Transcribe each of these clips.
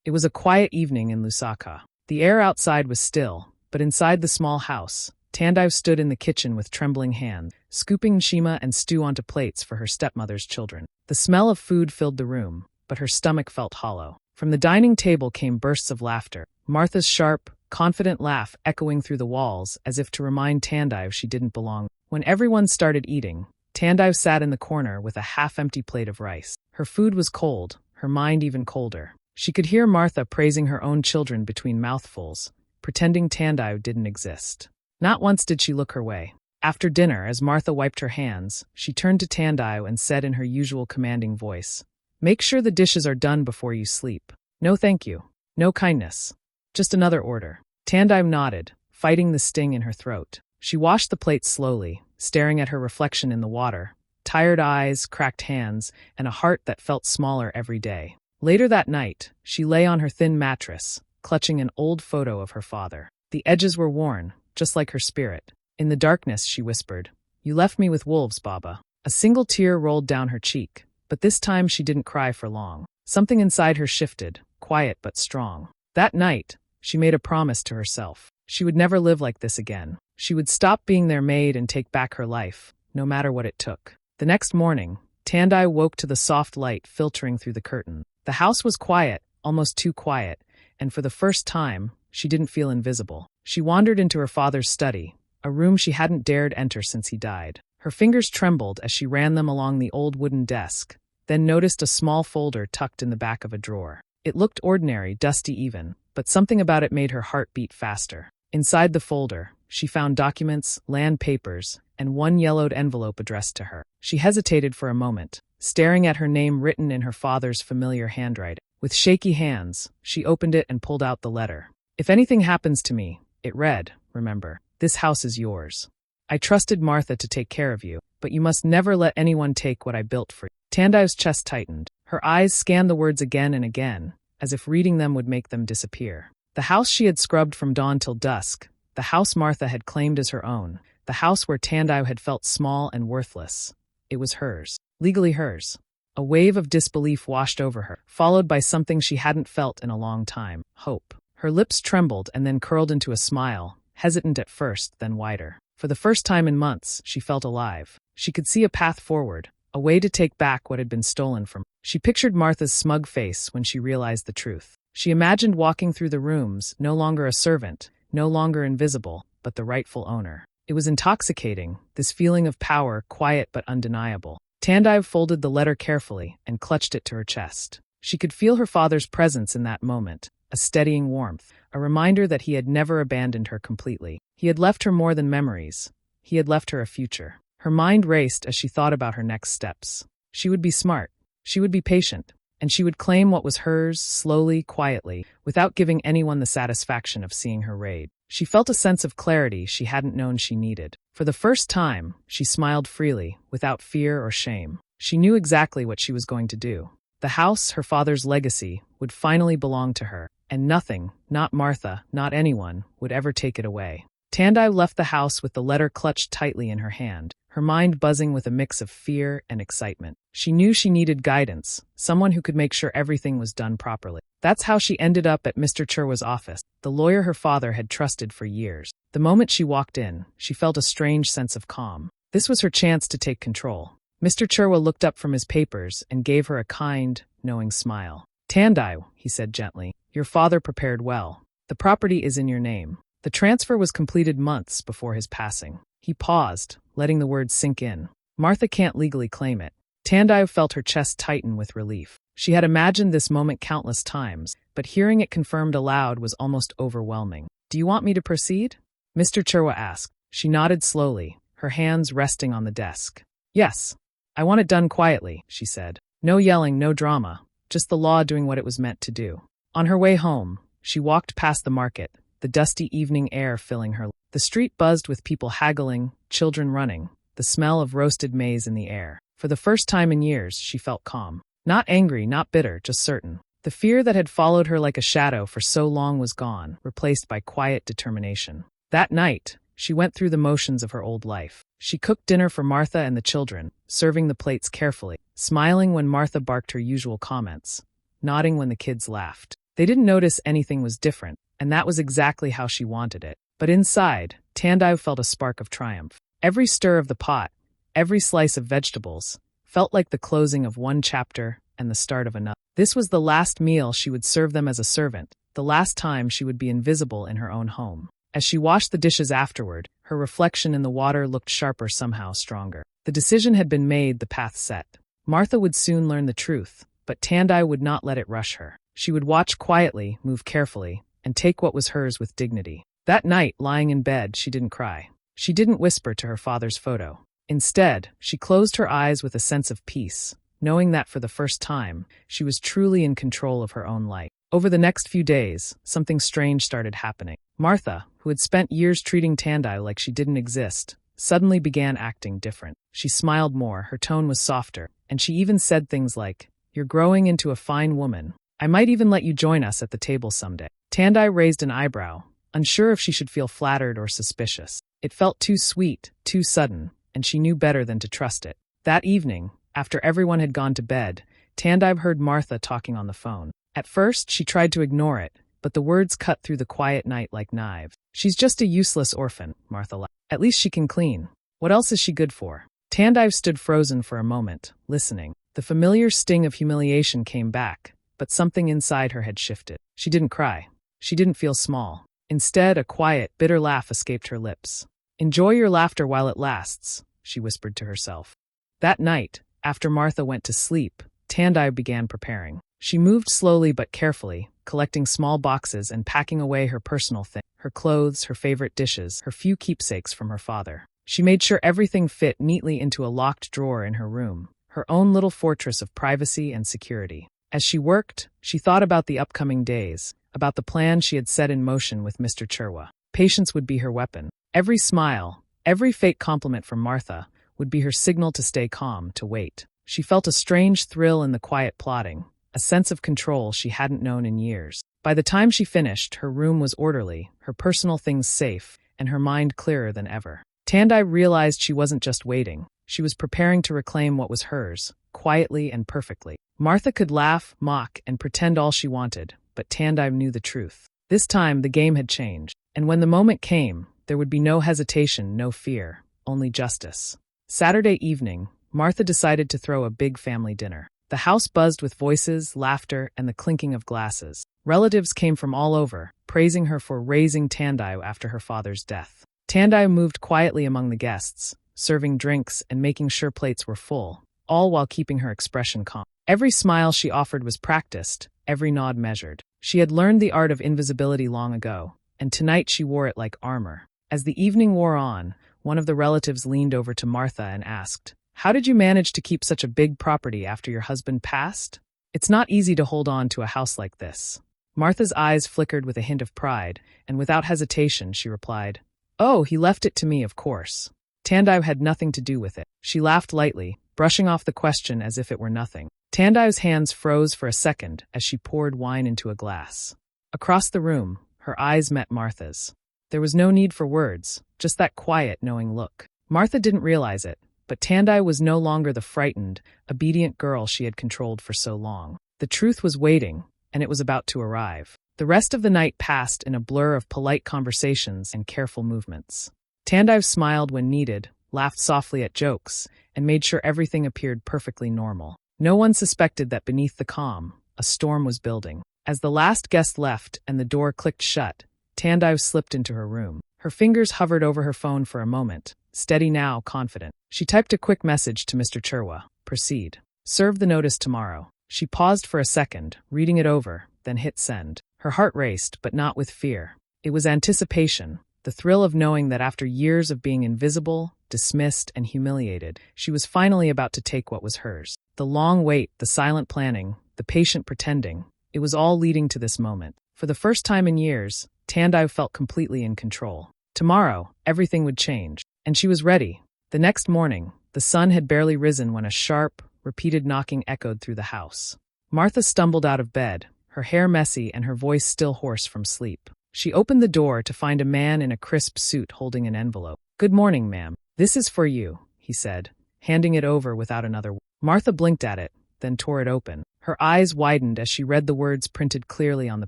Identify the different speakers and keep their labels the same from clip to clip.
Speaker 1: It was a quiet evening in Lusaka. The air outside was still, but inside the small house, Tandai stood in the kitchen with trembling hands, scooping shima and stew onto plates for her stepmother's children. The smell of food filled the room, but her stomach felt hollow. From the dining table came bursts of laughter, Martha's sharp, confident laugh echoing through the walls as if to remind Tandai she didn't belong. When everyone started eating, Tandai sat in the corner with a half-empty plate of rice. Her food was cold, her mind even colder. She could hear Martha praising her own children between mouthfuls, pretending Tandai didn't exist. Not once did she look her way. After dinner, as Martha wiped her hands, she turned to Tandai and said in her usual commanding voice, "Make sure the dishes are done before you sleep. No thank you. No kindness. Just another order." Tandai nodded, fighting the sting in her throat. She washed the plates slowly, staring at her reflection in the water, tired eyes, cracked hands, and a heart that felt smaller every day. Later that night, she lay on her thin mattress, clutching an old photo of her father. The edges were worn, just like her spirit. In the darkness, she whispered, "You left me with wolves, Baba." A single tear rolled down her cheek, but this time she didn't cry for long. Something inside her shifted, quiet but strong. That night, she made a promise to herself. She would never live like this again. She would stop being their maid and take back her life, no matter what it took. The next morning, Tandai woke to the soft light filtering through the curtain. The house was quiet, almost too quiet, and for the first time, she didn't feel invisible. She wandered into her father's study, a room she hadn't dared enter since he died. Her fingers trembled as she ran them along the old wooden desk, then noticed a small folder tucked in the back of a drawer. It looked ordinary, dusty even, but something about it made her heart beat faster. Inside the folder, she found documents, land papers, and one yellowed envelope addressed to her. She hesitated for a moment, staring at her name written in her father's familiar handwriting. With shaky hands, she opened it and pulled out the letter. "If anything happens to me," it read, "remember, this house is yours. I trusted Martha to take care of you, but you must never let anyone take what I built for you." Tandai's chest tightened. Her eyes scanned the words again and again, as if reading them would make them disappear. The house she had scrubbed from dawn till dusk, the house Martha had claimed as her own, the house where Tandai had felt small and worthless. It was hers. Legally hers. A wave of disbelief washed over her, followed by something she hadn't felt in a long time, hope. Her lips trembled and then curled into a smile, hesitant at first, then wider. For the first time in months, she felt alive. She could see a path forward, a way to take back what had been stolen from her. She pictured Martha's smug face when she realized the truth. She imagined walking through the rooms, no longer a servant, no longer invisible, but the rightful owner. It was intoxicating, this feeling of power, quiet but undeniable. Tandai folded the letter carefully and clutched it to her chest. She could feel her father's presence in that moment, a steadying warmth, a reminder that he had never abandoned her completely. He had left her more than memories. He had left her a future. Her mind raced as she thought about her next steps. She would be smart. She would be patient. And she would claim what was hers, slowly, quietly, without giving anyone the satisfaction of seeing her raid. She felt a sense of clarity she hadn't known she needed. For the first time, she smiled freely, without fear or shame. She knew exactly what she was going to do. The house, her father's legacy, would finally belong to her, and nothing, not Martha, not anyone, would ever take it away. Tandai left the house with the letter clutched tightly in her hand, her mind buzzing with a mix of fear and excitement. She knew she needed guidance, someone who could make sure everything was done properly. That's how she ended up at Mr. Chirwa's office, the lawyer her father had trusted for years. The moment she walked in, she felt a strange sense of calm. This was her chance to take control. Mr. Chirwa looked up from his papers and gave her a kind, knowing smile. "Tandai," he said gently, "your father prepared well. The property is in your name." The transfer was completed months before his passing. He paused, letting the words sink in. Martha can't legally claim it. Tandai felt her chest tighten with relief. She had imagined this moment countless times, but hearing it confirmed aloud was almost overwhelming. "Do you want me to proceed?" Mr. Chirwa asked. She nodded slowly, her hands resting on the desk. "Yes. I want it done quietly," she said. "No yelling, no drama, just the law doing what it was meant to do." On her way home, she walked past the market, the dusty evening air filling her. The street buzzed with people haggling, children running, the smell of roasted maize in the air. For the first time in years, she felt calm. Not angry, not bitter, just certain. The fear that had followed her like a shadow for so long was gone, replaced by quiet determination. That night, she went through the motions of her old life. She cooked dinner for Martha and the children, serving the plates carefully, smiling when Martha barked her usual comments, nodding when the kids laughed. They didn't notice anything was different, and that was exactly how she wanted it. But inside, Tandai felt a spark of triumph. Every stir of the pot, every slice of vegetables, felt like the closing of one chapter and the start of another. This was the last meal she would serve them as a servant, the last time she would be invisible in her own home. As she washed the dishes afterward, her reflection in the water looked sharper, somehow stronger. The decision had been made, the path set. Martha would soon learn the truth, but Tandai would not let it rush her. She would watch quietly, move carefully, and take what was hers with dignity. That night, lying in bed, she didn't cry. She didn't whisper to her father's photo. Instead, she closed her eyes with a sense of peace, knowing that for the first time, she was truly in control of her own life. Over the next few days, something strange started happening. Martha, who had spent years treating Tandai like she didn't exist, suddenly began acting different. She smiled more, her tone was softer, and she even said things like, "You're growing into a fine woman. I might even let you join us at the table someday." Tandai raised an eyebrow, unsure if she should feel flattered or suspicious. It felt too sweet, too sudden, and she knew better than to trust it. That evening, after everyone had gone to bed, Tandai heard Martha talking on the phone. At first, she tried to ignore it, but the words cut through the quiet night like knives. "She's just a useless orphan," Martha laughed. "At least she can clean. What else is she good for?" Tandai stood frozen for a moment, listening. The familiar sting of humiliation came back, but something inside her had shifted. She didn't cry. She didn't feel small. Instead, a quiet, bitter laugh escaped her lips. "Enjoy your laughter while it lasts," she whispered to herself. That night, after Martha went to sleep, Tandai began preparing. She moved slowly but carefully, collecting small boxes and packing away her personal things, her clothes, her favorite dishes, her few keepsakes from her father. She made sure everything fit neatly into a locked drawer in her room, her own little fortress of privacy and security. As she worked, she thought about the upcoming days, about the plan she had set in motion with Mr. Chirwa. Patience would be her weapon. Every smile, every fake compliment from Martha, would be her signal to stay calm, to wait. She felt a strange thrill in the quiet plotting, a sense of control she hadn't known in years. By the time she finished, her room was orderly, her personal things safe, and her mind clearer than ever. Tandai realized she wasn't just waiting. She was preparing to reclaim what was hers, quietly and perfectly. Martha could laugh, mock, and pretend all she wanted, but Tandai knew the truth. This time, the game had changed, and when the moment came, there would be no hesitation, no fear, only justice. Saturday evening, Martha decided to throw a big family dinner. The house buzzed with voices, laughter, and the clinking of glasses. Relatives came from all over, praising her for raising Tandai after her father's death. Tandai moved quietly among the guests, serving drinks and making sure plates were full, all while keeping her expression calm. Every smile she offered was practiced, every nod measured. She had learned the art of invisibility long ago, and tonight she wore it like armor. As the evening wore on, one of the relatives leaned over to Martha and asked, "How did you manage to keep such a big property after your husband passed? It's not easy to hold on to a house like this." Martha's eyes flickered with a hint of pride, and without hesitation she replied, "Oh, he left it to me, of course. Tandai had nothing to do with it." She laughed lightly, brushing off the question as if it were nothing. Tandai's hands froze for a second as she poured wine into a glass. Across the room, her eyes met Martha's. There was no need for words, just that quiet, knowing look. Martha didn't realize it, but Tandai was no longer the frightened, obedient girl she had controlled for so long. The truth was waiting, and it was about to arrive. The rest of the night passed in a blur of polite conversations and careful movements. Tandai smiled when needed, laughed softly at jokes, and made sure everything appeared perfectly normal. No one suspected that beneath the calm, a storm was building. As the last guest left and the door clicked shut, Tandai slipped into her room. Her fingers hovered over her phone for a moment, steady now, confident. She typed a quick message to Mr. Chirwa. Proceed. Serve the notice tomorrow. She paused for a second, reading it over, then hit send. Her heart raced, but not with fear. It was anticipation, the thrill of knowing that after years of being invisible, dismissed, and humiliated, she was finally about to take what was hers. The long wait, the silent planning, the patient pretending, it was all leading to this moment. For the first time in years, Tandai felt completely in control. Tomorrow, everything would change, and she was ready. The next morning, the sun had barely risen when a sharp, repeated knocking echoed through the house. Martha stumbled out of bed, her hair messy and her voice still hoarse from sleep. She opened the door to find a man in a crisp suit holding an envelope. "Good morning, ma'am. This is for you," he said, handing it over without another word. Martha blinked at it, then tore it open. Her eyes widened as she read the words printed clearly on the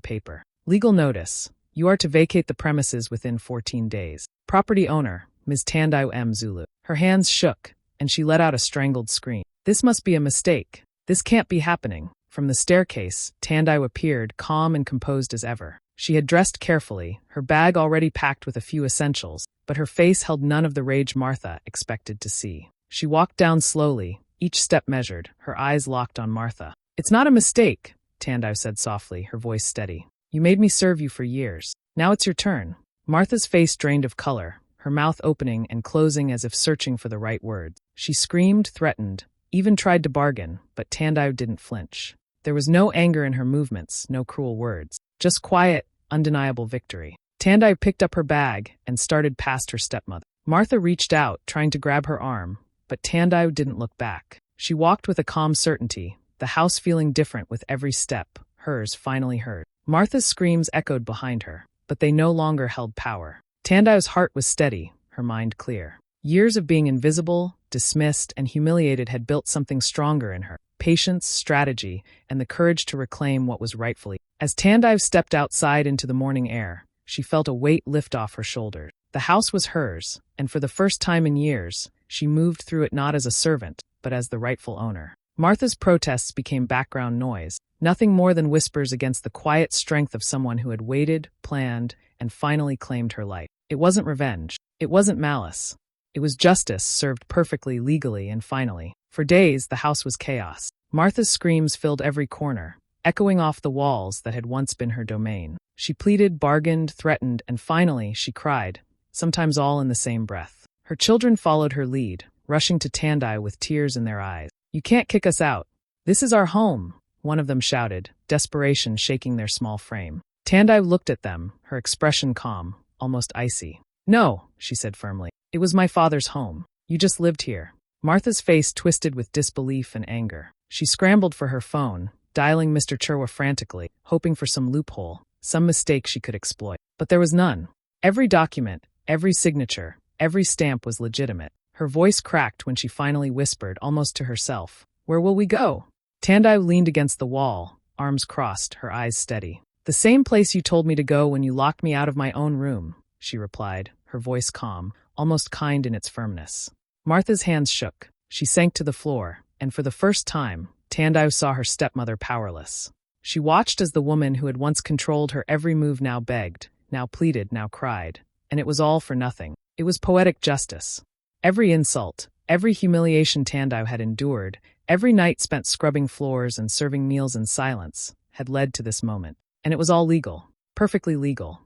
Speaker 1: paper. Legal notice. You are to vacate the premises within 14 days. Property owner, Ms. Tandai M. Zulu. Her hands shook, and she let out a strangled scream. This must be a mistake. This can't be happening. From the staircase, Tandai appeared, calm and composed as ever. She had dressed carefully, her bag already packed with a few essentials, but her face held none of the rage Martha expected to see. She walked down slowly, each step measured, her eyes locked on Martha. It's not a mistake, Tandai said softly, her voice steady. You made me serve you for years. Now it's your turn. Martha's face drained of color, her mouth opening and closing as if searching for the right words. She screamed, threatened, even tried to bargain, but Tandai didn't flinch. There was no anger in her movements, no cruel words. Just quiet, undeniable victory. Tandai picked up her bag and started past her stepmother. Martha reached out, trying to grab her arm, but Tandai didn't look back. She walked with a calm certainty, the house feeling different with every step, hers finally heard. Martha's screams echoed behind her, but they no longer held power. Tandai's heart was steady, her mind clear. Years of being invisible, dismissed, and humiliated had built something stronger in her. Patience, strategy, and the courage to reclaim what was rightfully. As Tandai stepped outside into the morning air, she felt a weight lift off her shoulders. The house was hers, and for the first time in years, she moved through it not as a servant, but as the rightful owner. Martha's protests became background noise, nothing more than whispers against the quiet strength of someone who had waited, planned, and finally claimed her life. It wasn't revenge. It wasn't malice. It was justice served perfectly, legally, and finally. For days, the house was chaos. Martha's screams filled every corner, echoing off the walls that had once been her domain. She pleaded, bargained, threatened, and finally, she cried, sometimes all in the same breath. Her children followed her lead, rushing to Tandai with tears in their eyes. You can't kick us out. This is our home, one of them shouted, desperation shaking their small frame. Tandai looked at them, her expression calm, almost icy. No, she said firmly. It was my father's home. You just lived here. Martha's face twisted with disbelief and anger. She scrambled for her phone, dialing Mr. Chirwa frantically, hoping for some loophole, some mistake she could exploit. But there was none. Every document, every signature, every stamp was legitimate. Her voice cracked when she finally whispered, almost to herself, "Where will we go?" Tandai leaned against the wall, arms crossed, her eyes steady. "The same place you told me to go when you locked me out of my own room," she replied, her voice calm, almost kind in its firmness. Martha's hands shook. She sank to the floor, and for the first time, Tandai saw her stepmother powerless. She watched as the woman who had once controlled her every move now begged, now pleaded, now cried, and it was all for nothing. It was poetic justice. Every insult, every humiliation Tandai had endured, every night spent scrubbing floors and serving meals in silence, had led to this moment. And it was all legal, perfectly legal.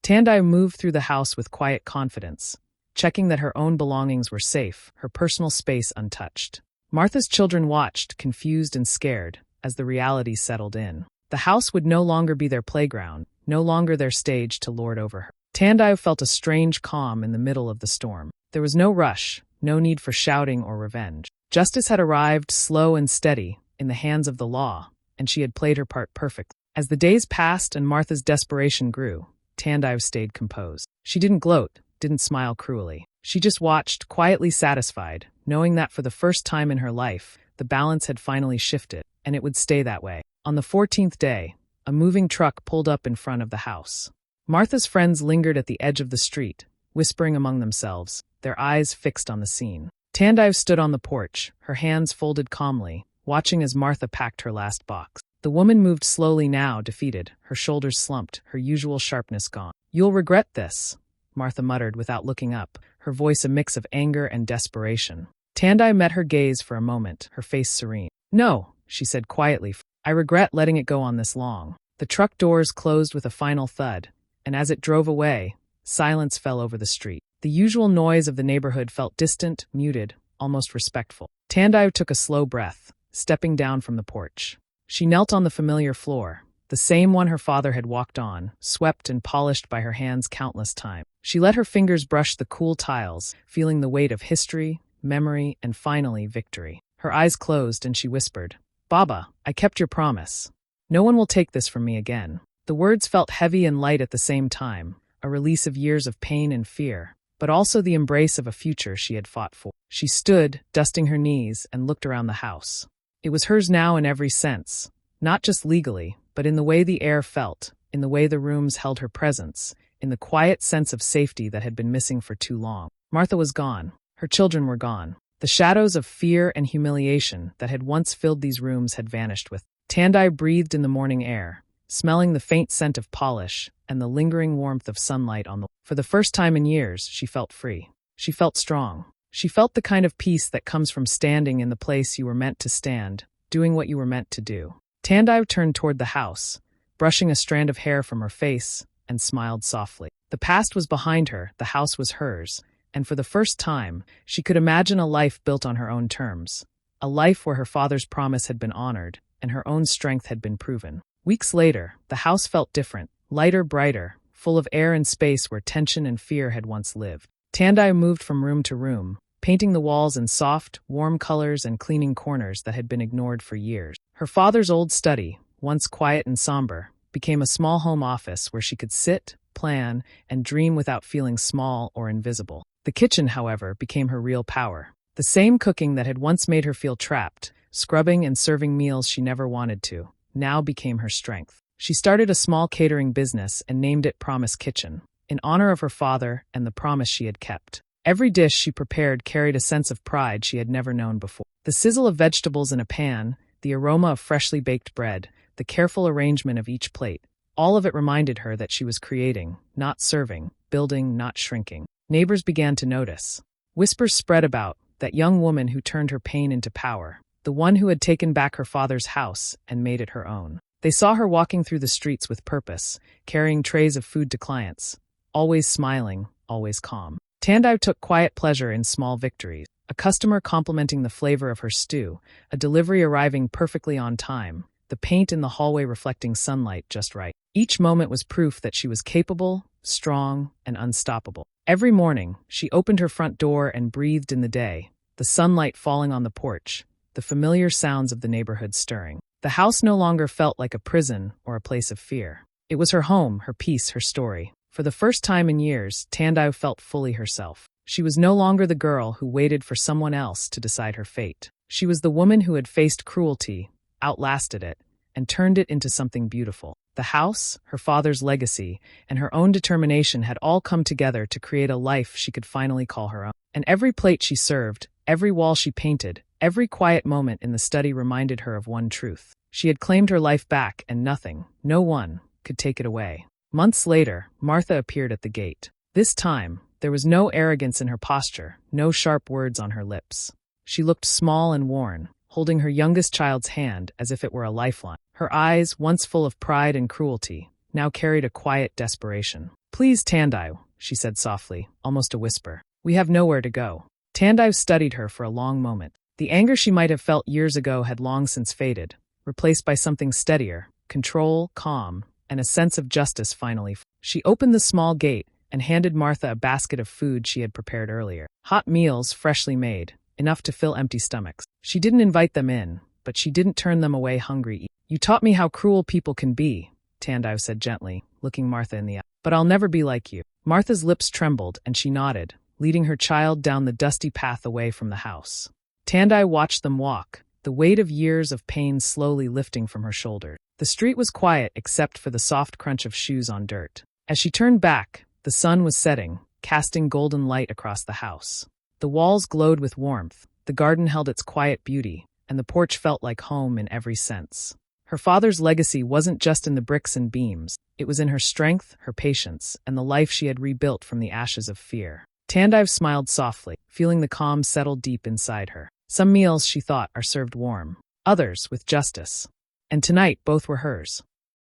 Speaker 1: Tandai moved through the house with quiet confidence, checking that her own belongings were safe, her personal space untouched. Martha's children watched, confused and scared, as the reality settled in. The house would no longer be their playground, no longer their stage to lord over her. Tandai felt a strange calm in the middle of the storm. There was no rush, no need for shouting or revenge. Justice had arrived, slow and steady, in the hands of the law, and she had played her part perfectly. As the days passed and Martha's desperation grew, Tandai stayed composed. She didn't gloat, didn't smile cruelly. She just watched, quietly satisfied, knowing that for the first time in her life, the balance had finally shifted, and it would stay that way. On the 14th day, a moving truck pulled up in front of the house. Martha's friends lingered at the edge of the street, whispering among themselves, their eyes fixed on the scene. Tandai stood on the porch, her hands folded calmly, watching as Martha packed her last box. The woman moved slowly now, defeated, her shoulders slumped, her usual sharpness gone. "You'll regret this," Martha muttered without looking up, her voice a mix of anger and desperation. Tandai met her gaze for a moment, her face serene. "No," she said quietly, "I regret letting it go on this long." The truck doors closed with a final thud, and as it drove away, silence fell over the street. The usual noise of the neighborhood felt distant, muted, almost respectful. Tandai took a slow breath, stepping down from the porch. She knelt on the familiar floor, the same one her father had walked on, swept and polished by her hands countless times. She let her fingers brush the cool tiles, feeling the weight of history, memory, and finally, victory. Her eyes closed and she whispered, "Baba, I kept your promise. No one will take this from me again." The words felt heavy and light at the same time, a release of years of pain and fear, but also the embrace of a future she had fought for. She stood, dusting her knees, and looked around the house. It was hers now in every sense, not just legally, but in the way the air felt, in the way the rooms held her presence, in the quiet sense of safety that had been missing for too long. Martha was gone. Her children were gone. The shadows of fear and humiliation that had once filled these rooms had vanished with. Tandai breathed in the morning air, smelling the faint scent of polish and the lingering warmth of sunlight on the. For the first time in years, she felt free. She felt strong. She felt the kind of peace that comes from standing in the place you were meant to stand, doing what you were meant to do. Tandai turned toward the house, brushing a strand of hair from her face, and smiled softly. The past was behind her, the house was hers, and for the first time, she could imagine a life built on her own terms. A life where her father's promise had been honored, and her own strength had been proven. Weeks later, the house felt different, lighter, brighter, full of air and space where tension and fear had once lived. Tandai moved from room to room, painting the walls in soft, warm colors and cleaning corners that had been ignored for years. Her father's old study, once quiet and somber, became a small home office where she could sit, plan, and dream without feeling small or invisible. The kitchen, however, became her real power. The same cooking that had once made her feel trapped, scrubbing and serving meals she never wanted to, now became her strength. She started a small catering business and named it Promise Kitchen, in honor of her father and the promise she had kept. Every dish she prepared carried a sense of pride she had never known before. The sizzle of vegetables in a pan, the aroma of freshly baked bread, the careful arrangement of each plate, all of it reminded her that she was creating, not serving, building, not shrinking. Neighbors began to notice. Whispers spread about that young woman who turned her pain into power, the one who had taken back her father's house and made it her own. They saw her walking through the streets with purpose, carrying trays of food to clients, always smiling, always calm. Tandai took quiet pleasure in small victories, a customer complimenting the flavor of her stew, a delivery arriving perfectly on time, the paint in the hallway reflecting sunlight just right. Each moment was proof that she was capable, strong, and unstoppable. Every morning, she opened her front door and breathed in the day, the sunlight falling on the porch, the familiar sounds of the neighborhood stirring. The house no longer felt like a prison or a place of fear. It was her home, her peace, her story. For the first time in years, Tandai felt fully herself. She was no longer the girl who waited for someone else to decide her fate. She was the woman who had faced cruelty, outlasted it, and turned it into something beautiful. The house, her father's legacy, and her own determination had all come together to create a life she could finally call her own. And every plate she served, every wall she painted, every quiet moment in the study reminded her of one truth. She had claimed her life back, and nothing, no one, could take it away. Months later, Martha appeared at the gate. This time, there was no arrogance in her posture, no sharp words on her lips. She looked small and worn, holding her youngest child's hand as if it were a lifeline. Her eyes, once full of pride and cruelty, now carried a quiet desperation. "Please, Tandai," she said softly, almost a whisper. "We have nowhere to go." Tandai studied her for a long moment. The anger she might have felt years ago had long since faded, replaced by something steadier, control, calm, and a sense of justice finally. She opened the small gate and handed Martha a basket of food she had prepared earlier. Hot meals, freshly made, enough to fill empty stomachs. She didn't invite them in, but she didn't turn them away hungry. "You taught me how cruel people can be," Tandai said gently, looking Martha in the eye. "But I'll never be like you." Martha's lips trembled and she nodded, leading her child down the dusty path away from the house. Tandai watched them walk, the weight of years of pain slowly lifting from her shoulders. The street was quiet except for the soft crunch of shoes on dirt. As she turned back, the sun was setting, casting golden light across the house. The walls glowed with warmth, the garden held its quiet beauty, and the porch felt like home in every sense. Her father's legacy wasn't just in the bricks and beams, it was in her strength, her patience, and the life she had rebuilt from the ashes of fear. Tandai smiled softly, feeling the calm settle deep inside her. Some meals, she thought, are served warm, others with justice. And tonight both were hers.